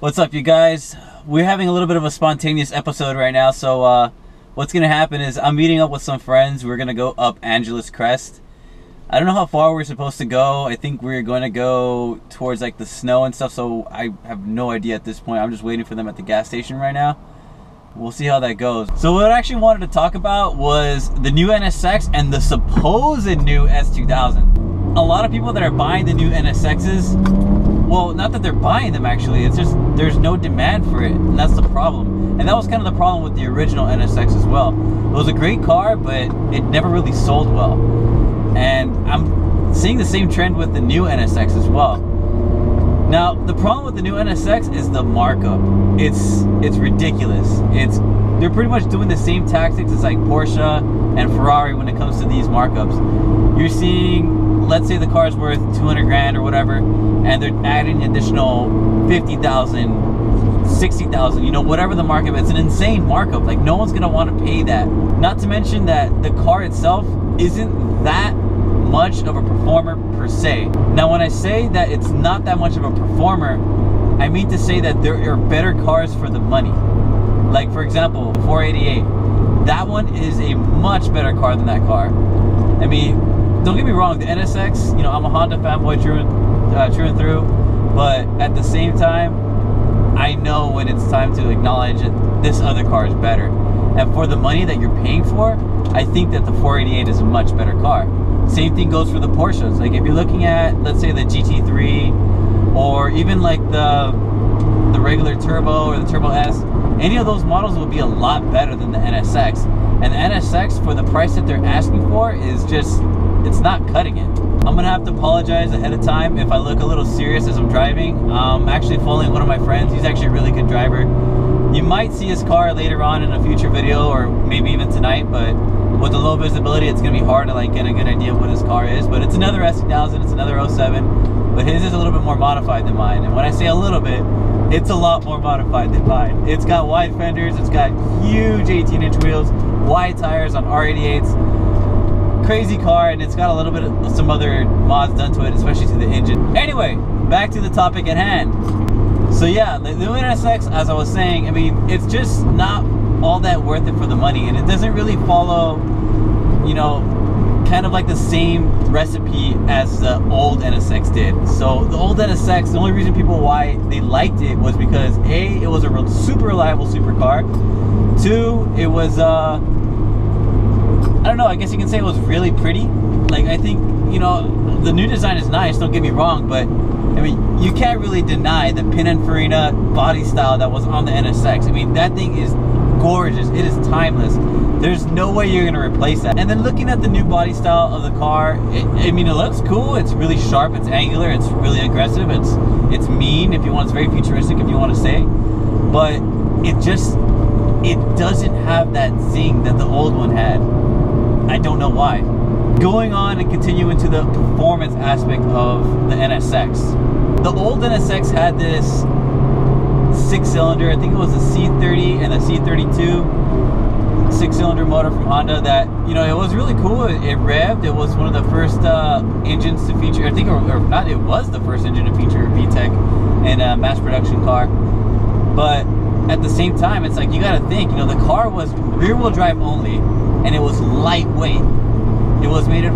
What's up, you guys? We're having a little bit of a spontaneous episode right now, so what's gonna happen is I'm meeting up with some friends. We're gonna go up Angeles Crest. I don't know how far we're supposed to go. I think we're going to go towards like the snow and stuff, so I have no idea at this point. I'm just waiting for them at the gas station right now. We'll see how that goes. So what I actually wanted to talk about was the new NSX and the supposed new S2000. A lot of people that are buying the new NSXs, well, not that they're buying them actually, it's just there's no demand for it, and that's the problem. And that was kind of the problem with the original NSX as well. It was a great car, but it never really sold well. And I'm seeing the same trend with the new NSX as well. Now, the problem with the new NSX is the markup. It's ridiculous. They're pretty much doing the same tactics as like Porsche and Ferrari when it comes to these markups. You're seeing, let's say the car's worth 200 grand or whatever, and they're adding additional 50,000, 60,000, you know, whatever the markup. It's an insane markup. Like, no one's gonna want to pay that. Not to mention that the car itself isn't that much of a performer per se. Now, when I say that it's not that much of a performer, I mean to say that there are better cars for the money. Like, for example, 488. That one is a much better car than that car. I mean, don't get me wrong, the NSX, you know, I'm a Honda fanboy true and through, but at the same time, I know when it's time to acknowledge that this other car is better. And for the money that you're paying for, I think that the 488 is a much better car. Same thing goes for the Porsches. Like, if you're looking at, let's say, the GT3, or even like the regular Turbo or the Turbo S, any of those models will be a lot better than the NSX. And the NSX, for the price that they're asking for, is just, it's not cutting it. I'm gonna have to apologize ahead of time if I look a little serious as I'm driving. I'm actually following one of my friends. He's actually a really good driver. You might see his car later on in a future video, or maybe even tonight, but with the low visibility, it's gonna be hard to like get a good idea of what his car is. But it's another S2000, it's another 07, but his is a little bit more modified than mine. And when I say a little bit, it's a lot more modified than mine. It's got wide fenders, it's got huge 18-inch wheels, wide tires on R88s. Crazy car, and it's got a little bit of some other mods done to it, especially to the engine. Anyway, back to the topic at hand. So yeah, the new NSX, as I was saying, I mean, it's just not all that worth it for the money, and it doesn't really follow, you know, kind of like the same recipe as the old NSX did. So the old NSX, the only reason why they liked it was because A, it was a super reliable supercar. Two, it was I don't know, I guess you can say it was really pretty. Like, I think, you know, the new design is nice, don't get me wrong, but I mean, you can't really deny the Pininfarina body style that was on the NSX. I mean, that thing is gorgeous. It is timeless. There's no way you're gonna replace that. And then looking at the new body style of the car, I mean, it looks cool. It's really sharp. It's angular. It's really aggressive. It's mean, if you want. It's very futuristic, if you want to say. But it doesn't have that zing that the old one had. I don't know why. Going on and continuing to the performance aspect of the NSX. The old NSX had this 6-cylinder, I think it was the C30 and the C32 6-cylinder motor from Honda that, you know, it was really cool. It revved. It was one of the first engines to feature, I think, or not, it was the first engine to feature VTEC in a mass production car. But at the same time, it's like, you gotta think, you know, the car was rear-wheel drive only, and it was lightweight. It was made of,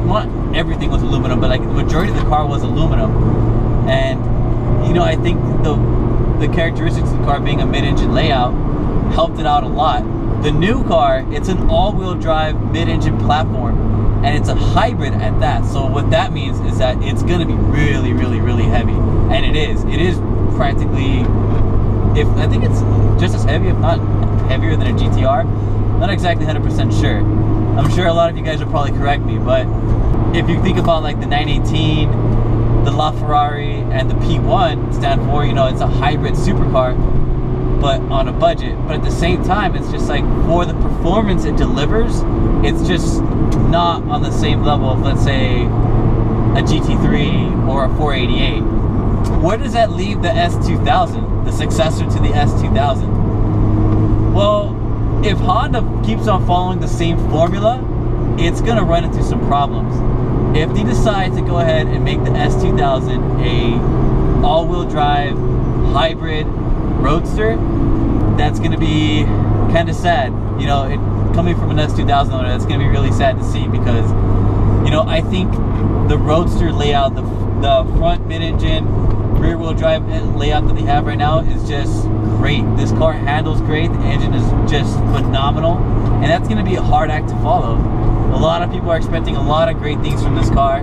not everything was aluminum, but like the majority of the car was aluminum. And, you know, I think the characteristics of the car being a mid-engine layout helped it out a lot. The new car, it's an all-wheel drive mid-engine platform, and it's a hybrid at that. So what that means is that it's gonna be really, really, really heavy. And it is practically, I think it's just as heavy, if not heavier than a GTR. Not exactly 100% sure. I'm sure a lot of you guys will probably correct me, but if you think about like the 918, the LaFerrari, and the P1 stand for, you know, it's a hybrid supercar, but on a budget. But at the same time, it's just like, for the performance it delivers, it's just not on the same level of, let's say, a GT3 or a 488. Where does that leave the S2000, the successor to the S2000? Well, if Honda keeps on following the same formula, it's gonna run into some problems. If they decide to go ahead and make the S2000 a all-wheel drive hybrid roadster, that's going to be kind of sad. You know, coming from an S2000 owner, that's going to be really sad to see, because, you know, I think the roadster layout, the front mid-engine, rear-wheel drive layout that they have right now is just great. This car handles great. The engine is just phenomenal, and that's going to be a hard act to follow. A lot of people are expecting a lot of great things from this car,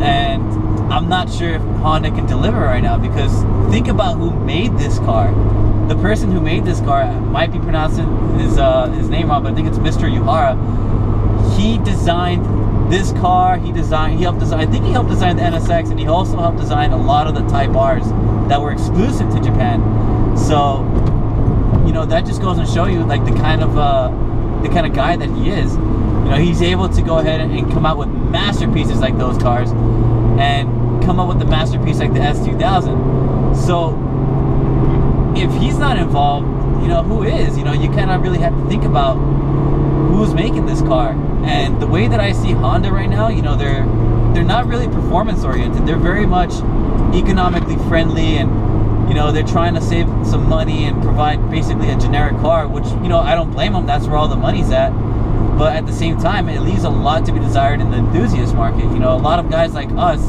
and I'm not sure if Honda can deliver right now, because think about who made this car. The person who made this car, I might be pronouncing his name wrong, but I think it's Mr. Yuhara. He designed this car. He helped design, I think he helped design the NSX, and he also helped design a lot of the Type Rs that were exclusive to Japan. So, you know, that just goes to show you, like, the kind of guy that he is. You know, he's able to go ahead and come out with masterpieces like those cars, and come up with a masterpiece like the S2000. So, if he's not involved, you know, who is? You know, you kind of really have to think about who's making this car. And the way that I see Honda right now, you know, they're not really performance oriented. They're very much economically friendly, and, you know, they're trying to save some money and provide basically a generic car, which, you know, I don't blame them. That's where all the money's at. But at the same time, it leaves a lot to be desired in the enthusiast market. You know, a lot of guys like us,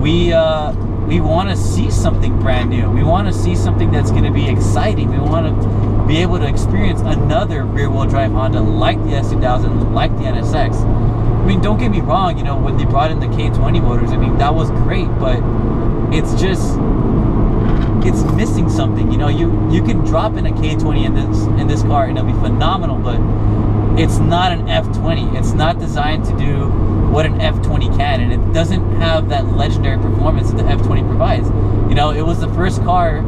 we want to see something brand new. We want to see something that's going to be exciting. We want to be able to experience another rear-wheel drive Honda like the S2000, like the NSX. I mean, don't get me wrong, you know, when they brought in the K20 motors, I mean, that was great, but it's just, it's missing something. You know, you can drop in a K20 in this car and it'll be phenomenal, but it's not an F20. It's not designed to do what an F20 can, and it doesn't have that legendary performance that the F20 provides. You know, it was the first car,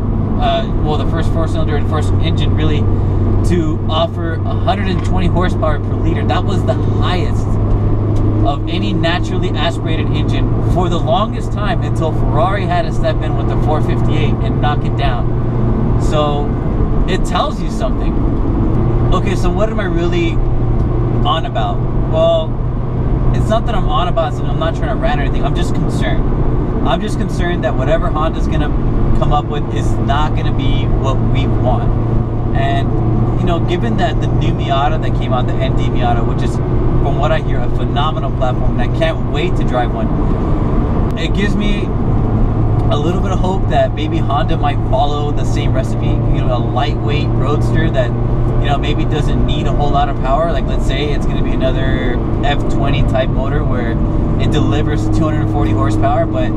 well, the first four-cylinder and first engine really to offer 120 horsepower per liter. That was the highest of any naturally aspirated engine for the longest time, until Ferrari had to step in with the 458 and knock it down. So it tells you something. Okay, so what am I really on about? Well, it's not that I'm on about something. I'm not trying to rant or anything. I'm just concerned. I'm just concerned that whatever Honda's going to come up with is not going to be what we want. And, you know, given that the new Miata that came out, the ND Miata, which is, from what I hear, a phenomenal platform, and I can't wait to drive one, it gives me a little bit of hope that maybe Honda might follow the same recipe. You know, a lightweight roadster that, you know, maybe doesn't need a whole lot of power. Like, let's say it's going to be another F20 type motor where it delivers 240 horsepower, but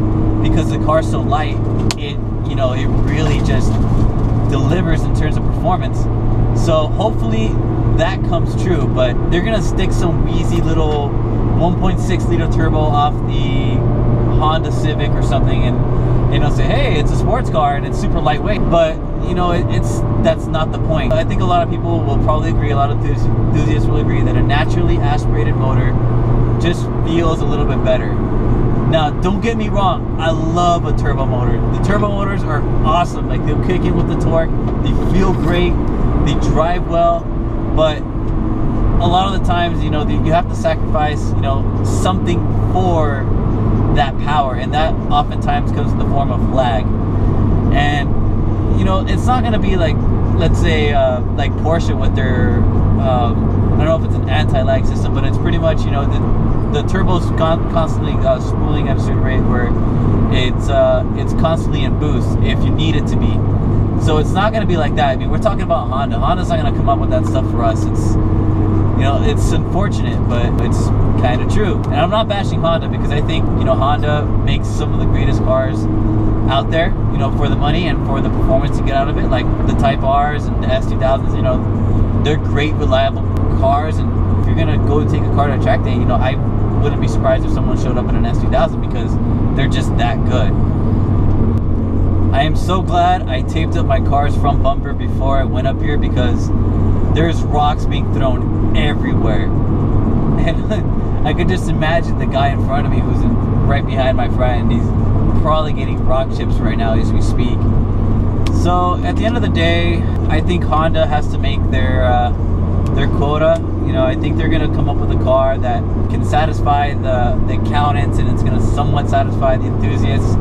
because the car's so light, it, you know, it really just delivers in terms of performance. So hopefully that comes true, but they're going to stick some wheezy little 1.6 liter turbo off the Honda Civic or something, and, you know, say, hey, it's a sports car and it's super lightweight. But, you know, that's not the point. I think a lot of people will probably agree, a lot of enthusiasts will agree, that a naturally aspirated motor just feels a little bit better. Now, don't get me wrong, I love a turbo motor. The turbo motors are awesome. Like, they'll kick in with the torque, they feel great, they drive well, but a lot of the times, you know, you have to sacrifice, you know, something for that power, and that oftentimes comes in the form of lag. And, you know, it's not going to be like, let's say, like Porsche with their, I don't know if it's an anti-lag system, but it's pretty much, you know, the turbo's constantly spooling at a certain rate where it's constantly in boost if you need it to be. So it's not going to be like that. I mean, we're talking about Honda. Honda's not going to come up with that stuff for us. It's, you know, it's unfortunate, but it's kind of true. And I'm not bashing Honda, because I think, you know, Honda makes some of the greatest cars out there, you know, for the money and for the performance you get out of it. Like the Type Rs and the S2000s, you know, they're great, reliable cars. And if you're going to go take a car to a track day, you know, I wouldn't be surprised if someone showed up in an S2000, because they're just that good. I am so glad I taped up my car's front bumper before I went up here, because there's rocks being thrown everywhere. And I could just imagine the guy in front of me who's right behind my friend. He's probably getting rock chips right now as we speak. So at the end of the day, I think Honda has to make their quota. You know, I think they're going to come up with a car that can satisfy the accountants, and it's going to somewhat satisfy the enthusiasts.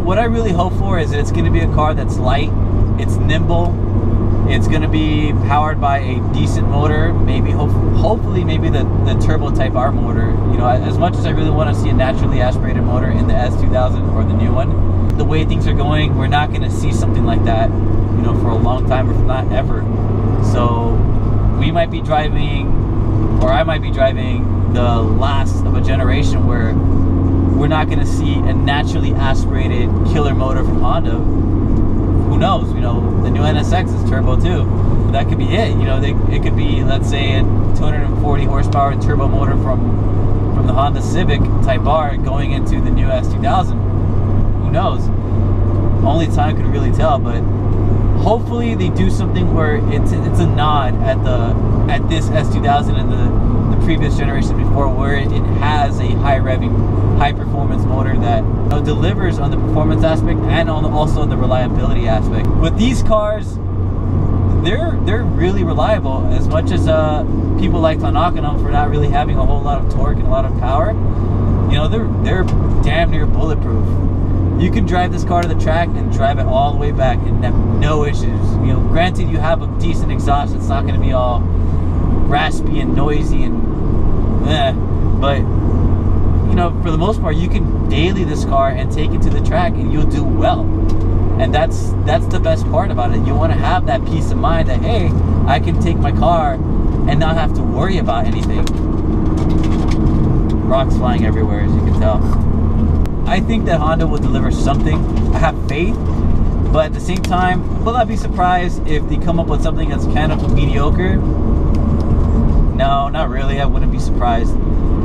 what I really hope for is that it's going to be a car that's light, it's nimble, it's going to be powered by a decent motor, maybe hopefully maybe the turbo type R motor. You know, as much as I really want to see a naturally aspirated motor in the S2000 or the new one, the way things are going, we're not going to see something like that, you know, for a long time, or if not ever. So we might be driving, or I might be driving, the last of a generation where we're not going to see a naturally aspirated killer motor from Honda. Who knows? You know, the new NSX is turbo too. That could be it. You know, it could be, let's say, a 240 horsepower turbo motor from the Honda Civic Type R going into the new S2000. Who knows? Only time could really tell. But hopefully they do something where it's a nod at this S2000 and the previous generation before, where it has a high revving, high performance motor that, you know, delivers on the performance aspect and also the reliability aspect. With these cars, they're really reliable. As much as people like to knock on them for not really having a whole lot of torque and a lot of power, you know, they're damn near bulletproof. You can drive this car to the track and drive it all the way back and have no issues. You know, granted, you have a decent exhaust. It's not going to be all raspy and noisy and but you know, for the most part, you can daily this car and take it to the track and you'll do well. And that's the best part about it. You want to have that peace of mind that, hey, I can take my car and not have to worry about anything. Rocks flying everywhere, as you can tell. I think that Honda will deliver something. I have faith, but at the same time, will I be surprised if they come up with something that's kind of mediocre? No, not really. I wouldn't be surprised.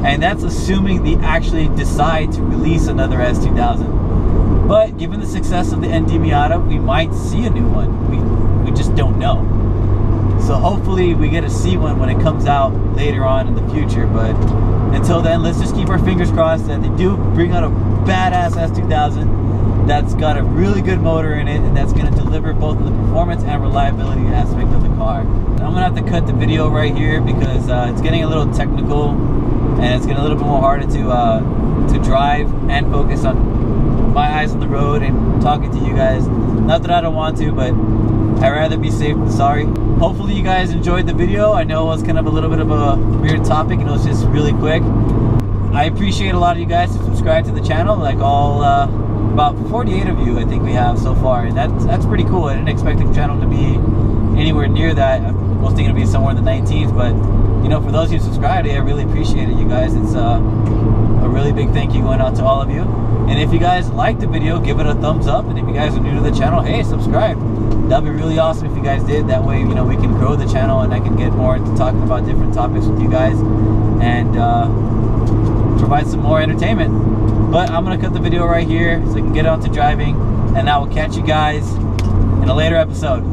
And that's assuming they actually decide to release another S2000. But given the success of the ND Miata, we might see a new one. We just don't know. So hopefully we get to see one when it comes out later on in the future. But until then, let's just keep our fingers crossed that they do bring out a badass S2000 that's got a really good motor in it and that's going to deliver both the performance and reliability aspect of the car. I'm going to have to cut the video right here because it's getting a little technical and it's getting a little bit more harder to drive and focus on my eyes on the road and talking to you guys. Not that I don't want to, but I'd rather be safe than sorry. Hopefully you guys enjoyed the video. I know it was kind of a little bit of a weird topic and it was just really quick. I appreciate a lot of you guys who subscribe to the channel, like all about 48 of you I think we have so far, and that's pretty cool. I didn't expect the channel to be anywhere near that. I was thinking it'd be somewhere in the 19s, but you know, for those who subscribed, I really appreciate it, you guys. It's a really big thank you going out to all of you. And if you guys like the video, give it a thumbs up, and if you guys are new to the channel, hey, subscribe. That'd be really awesome if you guys did. That way, you know, we can grow the channel and I can get more into talking about different topics with you guys and provide some more entertainment. But I'm gonna cut the video right here so I can get on to driving, and I will catch you guys in a later episode.